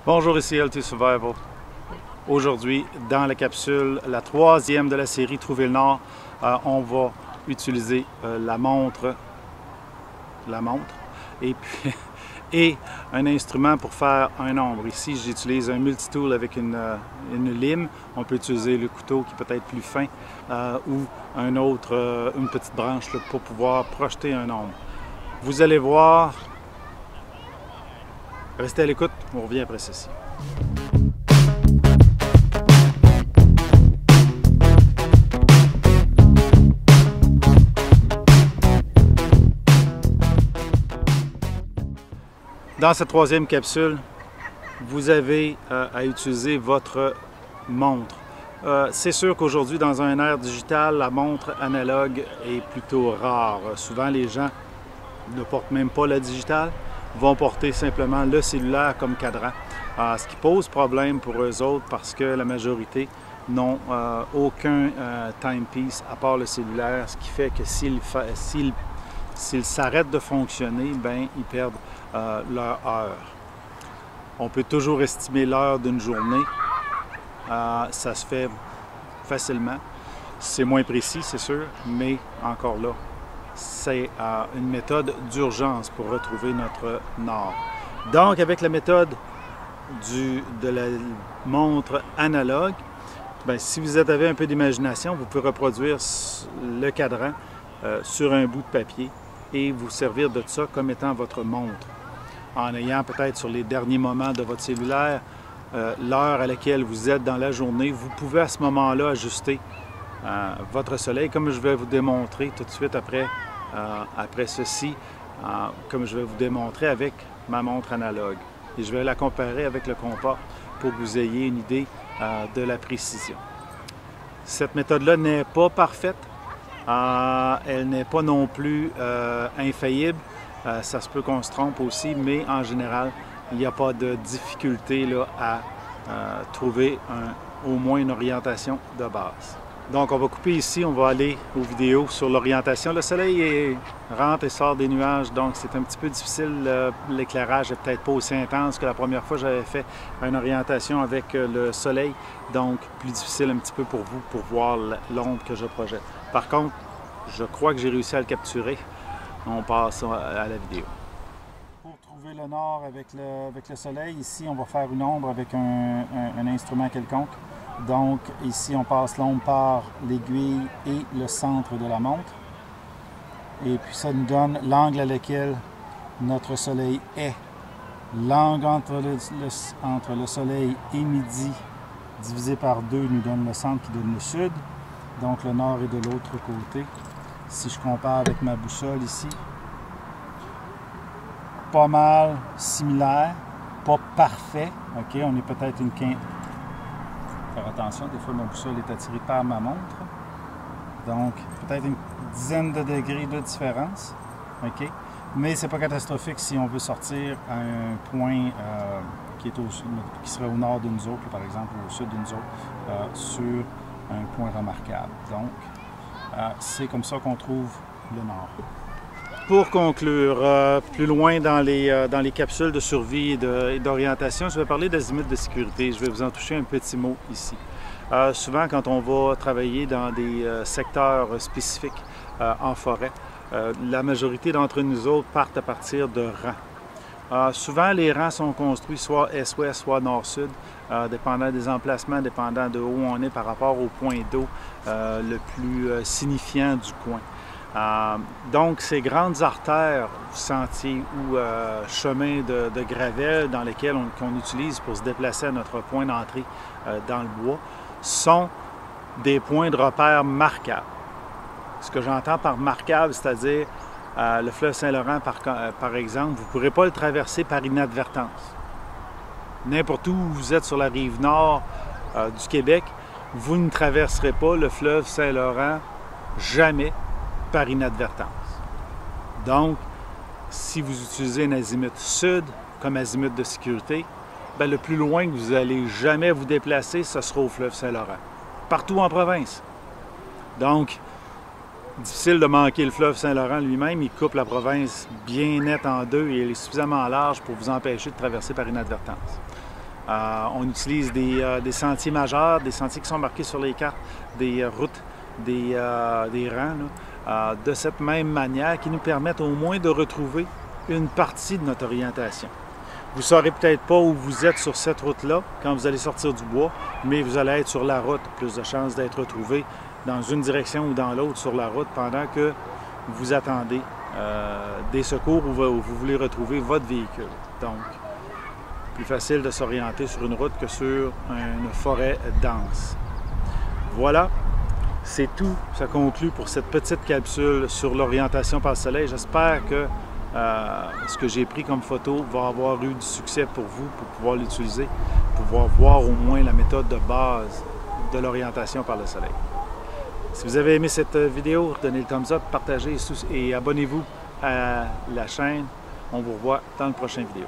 Bonjour, ici LT Survival. Aujourd'hui, dans la capsule, la troisième de la série Trouver le Nord, on va utiliser la montre, et puis et un instrument pour faire un ombre. Ici, j'utilise un multitool avec une lime. On peut utiliser le couteau qui peut être plus fin ou une petite branche là, pour pouvoir projeter un ombre. Vous allez voir. Restez à l'écoute, on revient après ceci. Dans cette troisième capsule, vous avez à utiliser votre montre. C'est sûr qu'aujourd'hui, dans un ère digital, la montre analogue est plutôt rare. Souvent, les gens ne portent même pas la digitale, vont porter simplement le cellulaire comme cadran. Ce qui pose problème pour eux autres parce que la majorité n'ont aucun timepiece à part le cellulaire, ce qui fait que s'ils s'arrêtent de fonctionner, ben, ils perdent leur heure. On peut toujours estimer l'heure d'une journée. Ça se fait facilement. C'est moins précis, c'est sûr, mais encore là, c'est une méthode d'urgence pour retrouver notre nord. Donc, avec la méthode de la montre analogue, bien, si vous avez un peu d'imagination, vous pouvez reproduire le cadran sur un bout de papier et vous servir de ça comme étant votre montre. En ayant peut-être sur les derniers moments de votre cellulaire l'heure à laquelle vous êtes dans la journée, vous pouvez à ce moment-là ajuster votre soleil, comme je vais vous démontrer tout de suite après ceci, comme je vais vous démontrer avec ma montre analogue. Et je vais la comparer avec le compas pour que vous ayez une idée de la précision. Cette méthode-là n'est pas parfaite, elle n'est pas non plus infaillible. Ça se peut qu'on se trompe aussi, mais en général, il n'y a pas de difficulté là, à trouver au moins une orientation de base. Donc, on va couper ici, on va aller aux vidéos sur l'orientation. Le soleil rentre et sort des nuages, donc c'est un petit peu difficile. L'éclairage n'est peut-être pas aussi intense que la première fois que j'avais fait une orientation avec le soleil. Donc, plus difficile un petit peu pour vous pour voir l'ombre que je projette. Par contre, je crois que j'ai réussi à le capturer. On passe à la vidéo. Pour trouver le nord avec le soleil, ici, on va faire une ombre avec un instrument quelconque. Donc, ici, on passe l'ombre par l'aiguille et le centre de la montre. Et puis, ça nous donne l'angle à lequel notre soleil est. L'angle entre le soleil et midi divisé par 2 nous donne le centre qui donne le sud. Donc, le nord est de l'autre côté. Si je compare avec ma boussole ici, pas mal similaire, pas parfait. OK, on est peut-être une quinzaine. Faire attention, des fois ma boussole est attirée par ma montre. Donc, peut-être une dizaine de degrés de différence. OK? Mais c'est pas catastrophique si on veut sortir à un point qui serait au nord de nous autres, par exemple, ou au sud de nous autres, sur un point remarquable. Donc, c'est comme ça qu'on trouve le nord. Pour conclure, plus loin dans les capsules de survie et d'orientation, je vais parler d'azimut de sécurité. Je vais vous en toucher un petit mot ici. Souvent, quand on va travailler dans des secteurs spécifiques en forêt, la majorité d'entre nous autres partent à partir de rangs. Souvent, les rangs sont construits soit est-ouest, soit nord-sud, dépendant des emplacements, dépendant de où on est par rapport au point d'eau le plus signifiant du coin. Donc, ces grandes artères, sentiers ou chemins de gravelle dans lesquels qu'on utilise pour se déplacer à notre point d'entrée dans le bois, sont des points de repère marquables. Ce que j'entends par marquable, c'est-à-dire le fleuve Saint-Laurent, par exemple, vous ne pourrez pas le traverser par inadvertance. N'importe où vous êtes sur la rive nord du Québec, vous ne traverserez pas le fleuve Saint-Laurent jamais par inadvertance. Donc, si vous utilisez un azimut sud comme azimut de sécurité, bien, le plus loin que vous allez jamais vous déplacer, ce sera au fleuve Saint-Laurent. Partout en province. Donc, difficile de manquer le fleuve Saint-Laurent lui-même. Il coupe la province bien nette en deux et il est suffisamment large pour vous empêcher de traverser par inadvertance. On utilise des sentiers majeurs, des sentiers qui sont marqués sur les cartes, des routes, des rangs, là, de cette même manière qui nous permettent au moins de retrouver une partie de notre orientation. Vous ne saurez peut-être pas où vous êtes sur cette route-là quand vous allez sortir du bois, mais vous allez être sur la route, plus de chances d'être retrouvé dans une direction ou dans l'autre sur la route pendant que vous attendez des secours ou vous voulez retrouver votre véhicule. Donc, plus facile de s'orienter sur une route que sur une forêt dense. Voilà, c'est tout. Ça conclut pour cette petite capsule sur l'orientation par le soleil. J'espère que ce que j'ai pris comme photo va avoir eu du succès pour vous, pour pouvoir l'utiliser, pour pouvoir voir au moins la méthode de base de l'orientation par le soleil. Si vous avez aimé cette vidéo, donnez le thumbs up, partagez et abonnez-vous à la chaîne. On vous revoit dans la prochaine vidéo.